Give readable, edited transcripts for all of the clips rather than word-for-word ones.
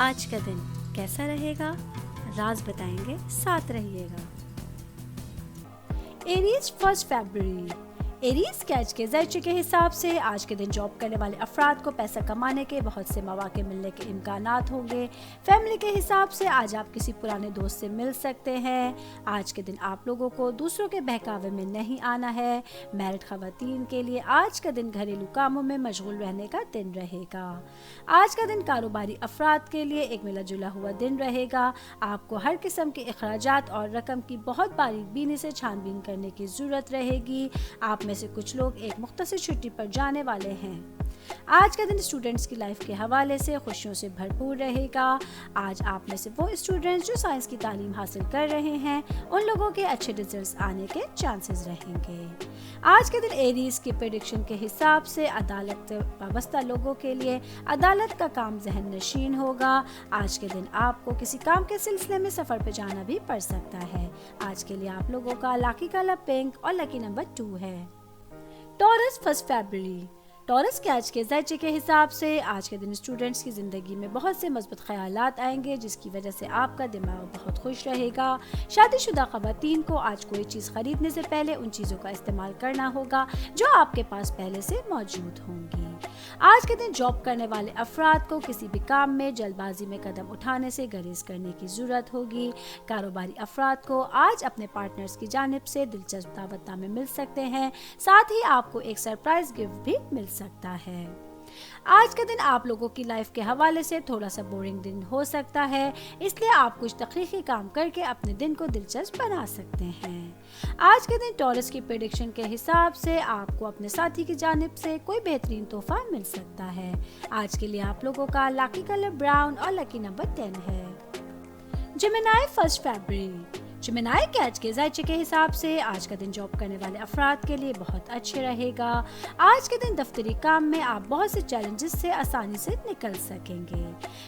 آج کا دن کیسا رہے گا؟ راز بتائیں گے، ساتھ رہیے گا۔ ایریز 1 فروری۔ ایریز کیچ کے ذرچے کے حساب سے آج کے دن جاب کرنے والے افراد کو پیسہ کمانے کے بہت سے مواقع ملنے کے امکانات ہوں گے۔ فیملی کے حساب سے آج آپ کسی پرانے دوست سے مل سکتے ہیں۔ آج کے دن آپ لوگوں کو دوسروں کے بہکاوے میں نہیں آنا ہے۔ میرڈ خواتین کے لیے آج کا دن گھریلو کاموں میں مشغول رہنے کا دن رہے گا۔ آج کا دن کاروباری افراد کے لیے ایک ملا جلا ہوا دن رہے گا۔ آپ کو ہر قسم کے اخراجات اور رقم کی بہت باریک بینی سے چھان بین کرنے کی ضرورت رہے گی۔ آپ میں سے کچھ لوگ ایک مختصر چھٹی پر جانے والے ہیں۔ آج کا دن اسٹوڈنٹس کی لائف کے حوالے سے خوشیوں سے بھرپور رہے گا۔ آج آپ میں سے وہ اسٹوڈنٹس جو سائنس کی تعلیم حاصل کر رہے ہیں ان لوگوں کے اچھے ریزلٹس آنے کے چانسز رہیں گے۔ آج کے دن ایریز کی پریڈکشن کے حساب سے عدالت سے وابستہ لوگوں کے لیے عدالت کا کام ذہن نشین ہوگا۔ آج کے دن آپ کو کسی کام کے سلسلے میں سفر پہ جانا بھی پڑ سکتا ہے۔ آج کے لیے آپ لوگوں کا لکی کلر پنک اور لکی نمبر 2 ہے۔ ٹورس 1 فروری۔ ٹورس کے آج کے ذرچے کے حساب سے آج کے دن اسٹوڈنٹس کی زندگی میں بہت سے مثبت خیالات آئیں گے جس کی وجہ سے آپ کا دماغ بہت خوش رہے گا۔ شادی شدہ خواتین کو آج کوئی چیز خریدنے سے پہلے ان چیزوں کا استعمال کرنا ہوگا جو آپ کے پاس پہلے سے موجود ہوں گی۔ آج کے دن جاب کرنے والے افراد کو کسی بھی کام میں جلد بازی میں قدم اٹھانے سے گریز کرنے کی ضرورت ہوگی۔ کاروباری افراد کو آج اپنے پارٹنرز کی جانب سے دلچسپ دعوت نامے مل سکتے ہیں، ساتھ ہی آپ کو ایک سرپرائز گفٹ بھی مل سکتا ہے۔ آج کا دن آپ لوگوں کی لائف کے حوالے سے تھوڑا سا بورنگ دن ہو سکتا ہے، اس لیے آپ کچھ تخلیقی کام کر کے اپنے دن کو دلچسپ بنا سکتے ہیں۔ آج کے دن ٹورس کی پریڈکشن کے حساب سے آپ کو اپنے ساتھی کی جانب سے کوئی بہترین تحفہ مل سکتا ہے۔ آج کے لیے آپ لوگوں کا لکی کلر براؤن اور لکی نمبر 10 ہے۔ جیمنائی 1 فروری۔ جیمنائی کے آج کے ذرچے کے حساب سے آج کا دن جاب کرنے والے افراد کے لیے بہت اچھے رہے گا۔ آج کے دن دفتری کام میں آپ بہت سے چیلنجز سے آسانی سے نکل سکیں گے۔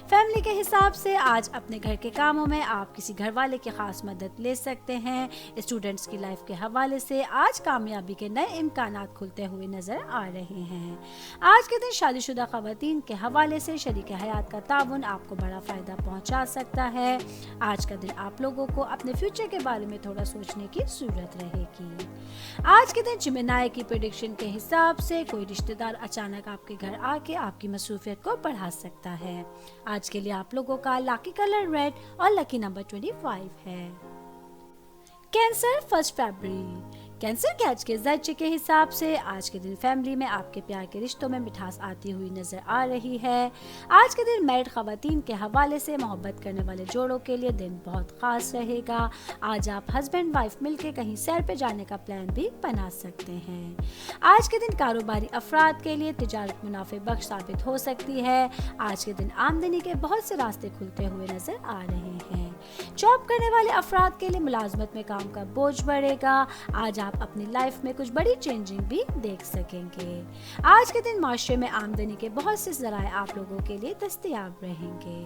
فیملی کے حساب سے آج اپنے گھر کے کاموں میں آپ کسی گھر والے کی خاص مدد لے سکتے ہیں۔ اسٹوڈنٹس کی لائف کے حوالے سے آج کامیابی کے نئے امکانات کھلتے ہوئے نظر آ رہے ہیں۔ آج کے دن شادی شدہ خواتین کے حوالے سے شریک حیات کا تعاون آپ کو بڑا فائدہ پہنچا سکتا ہے۔ آج کا دن آپ لوگوں کو اپنے فیوچر کے بارے میں تھوڑا سوچنے کی ضرورت رہے گی۔ آج کے دن جیمنائی کی پریڈکشن کے حساب سے کوئی رشتہ دار اچانک آپ کے گھر آ کے آپ کی مصروفیت کو بڑھا سکتا ہے۔ آج کے لیے آپ لوگوں کا لکی کلر ریڈ اور لکی نمبر 25 ہے۔ کینسر 1 فروری۔ کینسر کے آج کے ذرچے کے حساب سے آج کے دن فیملی میں آپ کے پیار کے رشتوں میں مٹھاس آتی ہوئی نظر آ رہی ہے۔ آج کے دن میرڈ خواتین کے حوالے سے محبت کرنے والے جوڑوں کے لیے دن بہت خاص رہے گا۔ آج آپ ہسبینڈ وائف مل کے کہیں سیر پہ جانے کا پلان بھی بنا سکتے ہیں۔ آج کے دن کاروباری افراد کے لیے تجارت منافع بخش ثابت ہو سکتی ہے۔ آج کے دن آمدنی کے بہت سے راستے کھلتے ہوئے نظر آ رہے ہیں۔ جاب کرنے والے افراد کے لیے ملازمت میں کام کا بوجھ بڑھے گا۔ آج آپ اپنی لائف میں کچھ بڑی چینجنگ بھی دیکھ سکیں گے۔ آج کے دن معاشرے میں آمدنی کے بہت سے ذرائع آپ لوگوں کے لیے دستیاب رہیں گے۔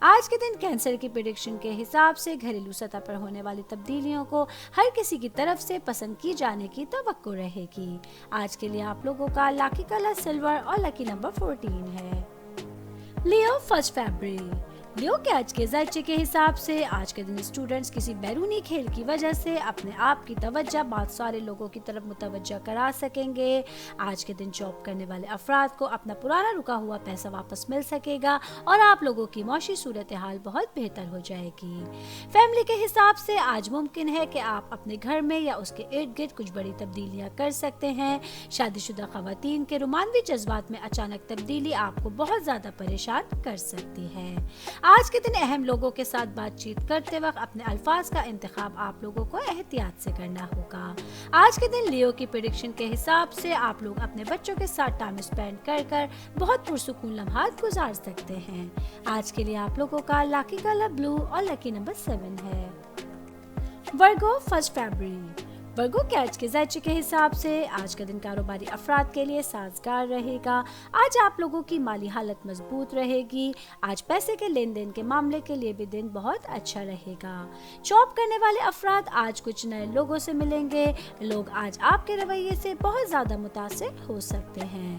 آج کے دن کینسر کی پریڈکشن کے حساب سے گھریلو سطح پر ہونے والی تبدیلیوں کو ہر کسی کی طرف سے پسند کی جانے کی توقع رہے گی۔ آج کے لیے آپ لوگوں کا لکی کلر سلور اور لکی نمبر 14 ہے۔ لیو 1 فروری۔ لیو کے آج کے ذرچے کے حساب سے آج کے دن اسٹوڈنٹس کسی بیرونی کھیل کی وجہ سے اپنے آپ کی توجہ بہت سارے لوگوں کی طرف متوجہ کرا سکیں گے۔ آج کے دن جاب کرنے والے افراد کو اپنا پرانا رکا ہوا پیسہ واپس مل سکے گا اور آپ لوگوں کی معاشی صورتحال بہت بہتر ہو جائے گی۔ فیملی کے حساب سے آج ممکن ہے کہ آپ اپنے گھر میں یا اس کے ارد گرد کچھ بڑی تبدیلیاں کر سکتے ہیں۔ شادی شدہ خواتین کے رومانوی جذبات میں اچانک تبدیلی آپ کو بہت زیادہ پریشان کر سکتی ہے۔ آج کے دن اہم لوگوں کے ساتھ بات چیت کرتے وقت اپنے الفاظ کا انتخاب آپ لوگوں کو احتیاط سے کرنا ہوگا۔ آج کے دن لیو کی پریڈکشن کے حساب سے آپ لوگ اپنے بچوں کے ساتھ ٹائم اسپینڈ کر بہت پرسکون لمحات گزار سکتے ہیں۔ آج کے لیے آپ لوگوں کا لکی کلر بلو اور لکی نمبر 7 ہے۔ ورگو 1 فروری۔ वर्गो कैच के ज़ायचे के हिसाब से आज का दिन कारोबारी अफराद के लिए साजगार रहेगा। आज आप लोगों की माली हालत मजबूत रहेगी। आज पैसे के लेन देन के मामले के लिए भी दिन बहुत अच्छा रहेगा। जॉब करने वाले अफराद आज कुछ नए लोगों से मिलेंगे। लोग आज आपके रवैये से बहुत ज़्यादा मुतासिर हो सकते हैं।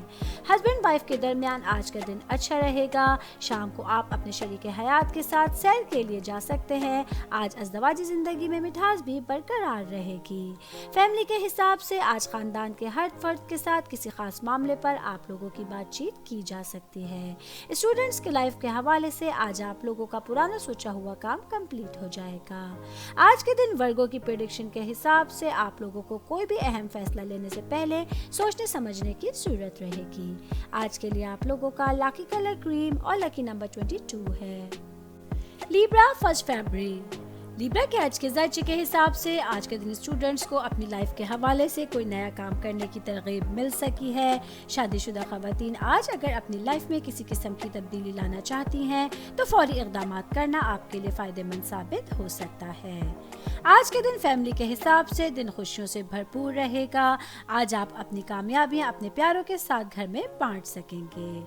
हस्बैंड वाइफ के दरमियान आज का दिन अच्छा रहेगा। शाम को आप अपने शरीके हयात के साथ सैर के लिए जा सकते हैं। आज अज़दवाजी ज़िंदगी में मिठास भी बरकरार रहेगी। फैमिली के हिसाब से आज खानदान के हर फर्द के साथ किसी खास मामले पर आप लोगों की बातचीत की जा सकती है। स्टूडेंट्स के लाइफ के हवाले से आज आप लोगों का पुराना सोचा हुआ काम कंप्लीट हो जाएगा। आज के दिन वर्गो की प्रेडिक्शन के हिसाब से आप लोगों को कोई भी अहम फैसला लेने से पहले सोचने समझने की जरूरत रहेगी। आज के लिए आप लोगों का लकी कलर क्रीम और लकी नंबर 22 है। लिब्रा 1 फरवरी। लिब्रा के आज के ज़ायचे के हिसाब से आज के दिन स्टूडेंट्स को अपनी लाइफ के हवाले से कोई नया काम करने की तरगीब मिल सकी है। शादीशुदा ख़वातीन आज अगर अपनी लाइफ में किसी किस्म की तब्दीली लाना चाहती हैं तो फौरी इक़दाम करना आपके लिए फ़ायदेमंद साबित हो सकता है। आज के दिन फैमिली के हिसाब से दिन खुशियों से भरपूर रहेगा। आज आप अपनी कामयाबियां अपने प्यारों के साथ घर में बांट सकेंगे।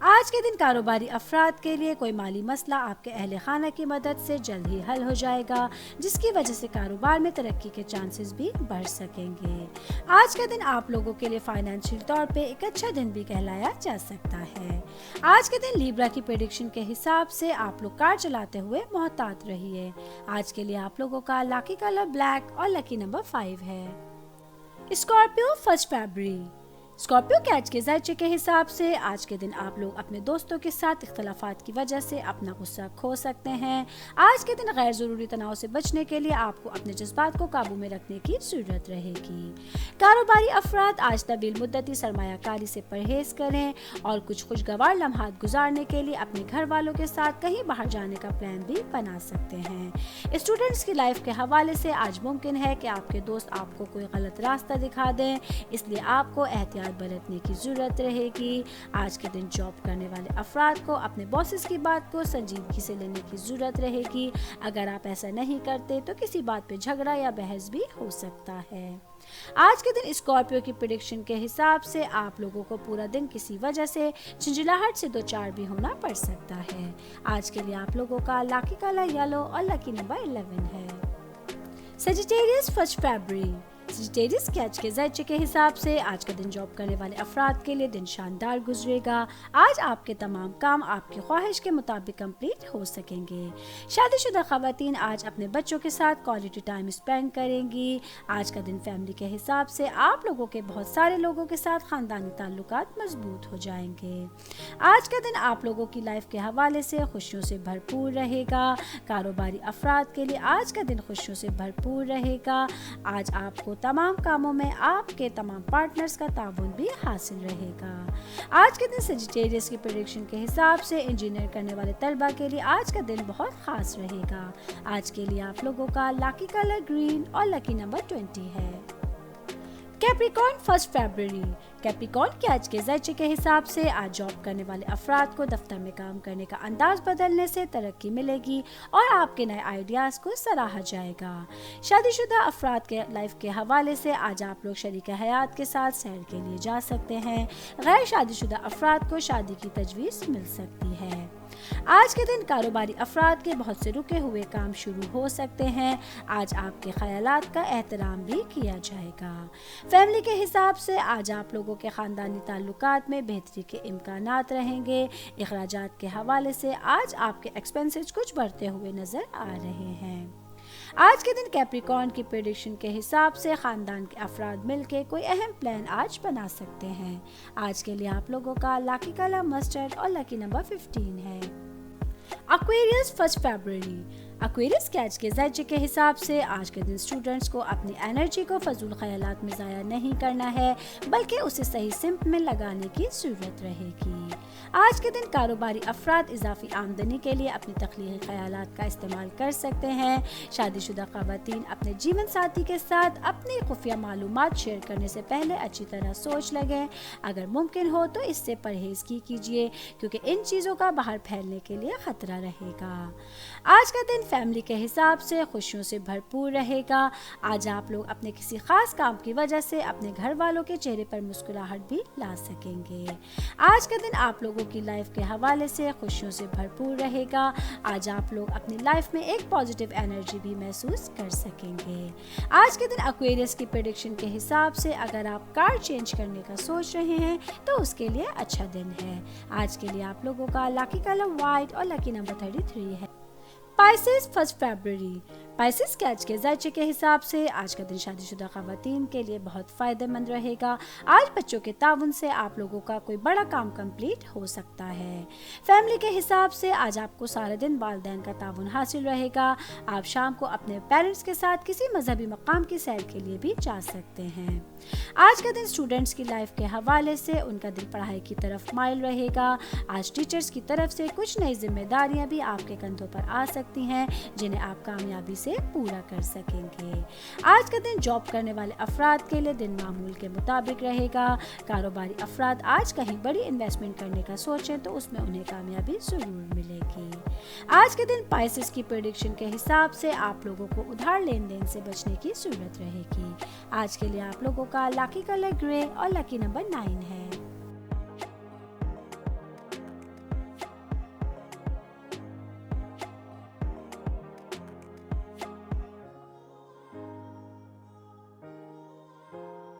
आज के दिन कारोबारी अफराद के लिए कोई माली मसला आपके अहले खाना की मदद से जल्द ही हल हो जाएगा, जिसकी वजह से कारोबार में तरक्की के चांसेस भी बढ़ सकेंगे। आज का दिन आप लोगों के लिए फाइनेंशियल तौर पे एक अच्छा दिन भी कहलाया जा सकता है। आज के दिन लिब्रा की प्रेडिक्शन के हिसाब से आप लोग कार चलाते हुए मोहतात रहिए। आज के लिए आप लोगों का लकी कलर ब्लैक और लकी नंबर 5 है। स्कॉर्पियो 1 फरवरी। स्कॉर्पियो कैच के ज़ायचे के हिसाब से आज के दिन आप लोग अपने दोस्तों के साथ इख्तलाफात की वजह से अपना गुस्सा खो सकते हैं। आज के दिन गैर ज़रूरी तनाव से बचने के लिए आपको अपने जज्बात को काबू में रखने की ज़रूरत रहेगी। कारोबारी अफराद आज तवील मुद्दती सरमायाकारी से परहेज करें और कुछ खुशगवार लम्हात गुजारने के लिए अपने घर वालों के साथ कहीं बाहर जाने का प्लान भी बना सकते हैं। स्टूडेंट्स की लाइफ के हवाले से आज मुमकिन है कि आपके दोस्त आपको कोई गलत रास्ता दिखा दें, इसलिए आपको एहतियात बरतने की जरूरत रहेगी। आज के दिन जॉब करने वाले अफराद को अपने बॉसेस की बात को संजीदगी से लेने की जरूरत रहेगी। अगर आप ऐसा नहीं करते तो किसी बात पे झगड़ा या बहस भी हो सकता है। आज के दिन स्कॉर्पियो की प्रेडिक्शन के हिसाब से आप लोगों को पूरा दिन किसी वजह से झंझलाहट से दो चार भी होना पड़ सकता है। आज के लिए आप लोगों का लकी कलर येलो और लकी नंबर 11 है। सजिटेरियस 1 फरवरी। सजिटेरियस कैच के ज़ायचे के हिसाब से आज का दिन जॉब करने वाले अफराद के लिए दिन शानदार गुजरेगा। आज आपके तमाम काम आपकी ख्वाहिश के मुताबिक कंप्लीट हो सकेंगे। शादीशुदा ख़वातीन आज अपने बच्चों के साथ क्वालिटी टाइम स्पेंड करेंगी। आज का दिन फैमिली के हिसाब से आप लोगों के बहुत सारे लोगों के साथ ख़ानदानी ताल्लुकात मजबूत हो जाएंगे। आज का दिन आप लोगों की लाइफ के हवाले से खुशियों से भरपूर रहेगा। कारोबारी अफराद के लिए आज का दिन खुशियों से भरपूर रहेगा। आज आपको तमाम कामों में आपके तमाम पार्टनर्स का ताउन भी हासिल रहेगा। आज के दिन सजिटेरियस की प्रेडिक्शन के हिसाब से इंजीनियर करने वाले तलबा के लिए आज का दिन बहुत खास रहेगा। आज के लिए आप लोगों का लकी कलर ग्रीन और लकी नंबर 20 है। कैप्रिकॉर्न 1 फरवरी। कैप्रिकॉर्न के आज के ज़ायचे के हिसाब से आज जॉब करने वाले अफराद को दफ्तर में काम करने का अंदाज बदलने से तरक्की मिलेगी और आपके नए आइडियाज़ को सराहा जाएगा। शादीशुदा अफराद के लाइफ के हवाले से आज आप लोग शरीक हयात के साथ सैर के लिए जा सकते हैं। गैर शादीशुदा अफराद को शादी की तजवीज़ मिल सकती है। आज के दिन कारोबारी अफराद के बहुत से रुके हुए काम शुरू हो सकते हैं। आज आपके ख्यालात का एहतराम भी किया जाएगा। फैमिली के हिसाब से आज आप लोगों के ख़ानदानी ताल्लुकात में बेहतरी के इम्कानात रहेंगे। इखराजात के हवाले से आज आपके एक्सपेंसेस कुछ बढ़ते हुए नज़र आ रहे हैं। आज के दिन कैप्रिकॉर्न की प्रेडिक्शन के हिसाब से खानदान के अफराद मिलकर कोई अहम प्लान आज बना सकते हैं। आज के लिए आप लोगों का लकी कलर मस्टर्ड और लकी नंबर 15 है। एक्वेरियस 1 फरवरी। एक्वेरियस कैच के ज़ायचे के हिसाब से आज के दिन स्टूडेंट्स को अपनी एनर्जी को फजूल ख्यालात में ज़ाया नहीं करना है, बल्कि उसे सही सिमत में लगाने की ज़रूरत रहेगी। आज के दिन कारोबारी अफराद इजाफी आमदनी के लिए अपनी तख्लीकी ख्यालात का इस्तेमाल कर सकते हैं। शादीशुदा ख़वातीन अपने जीवन साथी के साथ अपनी खुफिया मालूमात शेयर करने से पहले अच्छी तरह सोच लगें। अगर मुमकिन हो तो इससे परहेज़ कीजिए, क्योंकि इन चीज़ों का बाहर फैलने के लिए ख़तरा रहेगा। आज का दिन फैमिली के हिसाब से खुशियों से भरपूर रहेगा। आज आप लोग अपने किसी खास काम की वजह से अपने घर वालों के चेहरे पर मुस्कुराहट भी ला सकेंगे। आज का दिन आप लोगों की लाइफ के हवाले से खुशियों से भरपूर रहेगा। आज आप लोग अपनी लाइफ में एक पॉजिटिव एनर्जी भी महसूस कर सकेंगे। आज के दिन एक्वेरियस की प्रेडिक्शन के हिसाब से अगर आप कार चेंज करने का सोच रहे हैं तो उसके लिए अच्छा दिन है। आज के लिए आप लोगों का लकी कलर व्हाइट और लकी नंबर 33 है। पाइसेस 1 फरवरी। पाइसेस के आज के जायचे के हिसाब से आज का दिन शादीशुदा खवातीन के लिए बहुत फायदेमंद रहेगा। आज बच्चों के ताउन से आप लोगों का कोई बड़ा काम कंप्लीट हो सकता है। फैमिली के हिसाब से आज आपको सारा दिन वालिदैन का ताउन हासिल रहेगा। आप शाम को अपने पेरेंट्स के साथ किसी मजहबी मकाम की सैर के लिए भी जा सकते हैं। आज का दिन स्टूडेंट्स की लाइफ के हवाले से उनका दिल पढ़ाई की तरफ माइल रहेगा। आज टीचर्स की तरफ से कुछ नई जिम्मेदारियां भी आपके कंधों पर आ सकती हैं जिन्हें आप कामयाबी से पूरा कर सकेंगे। आज का दिन जॉब करने वाले अफराद के लिए दिन मामूल के मुताबिक रहेगा। कारोबारी अफराद आज कहीं बड़ी इन्वेस्टमेंट करने का सोचें तो उसमें उन्हें कामयाबी जरूर मिलेगी। आज के दिन पाइसेस की प्रेडिक्शन के हिसाब से आप लोगों को उधार लेन देन से बचने की जरूरत रहेगी। आज के लिए आप लोगों का लकी कलर ग्रे और लकी नंबर 9 है।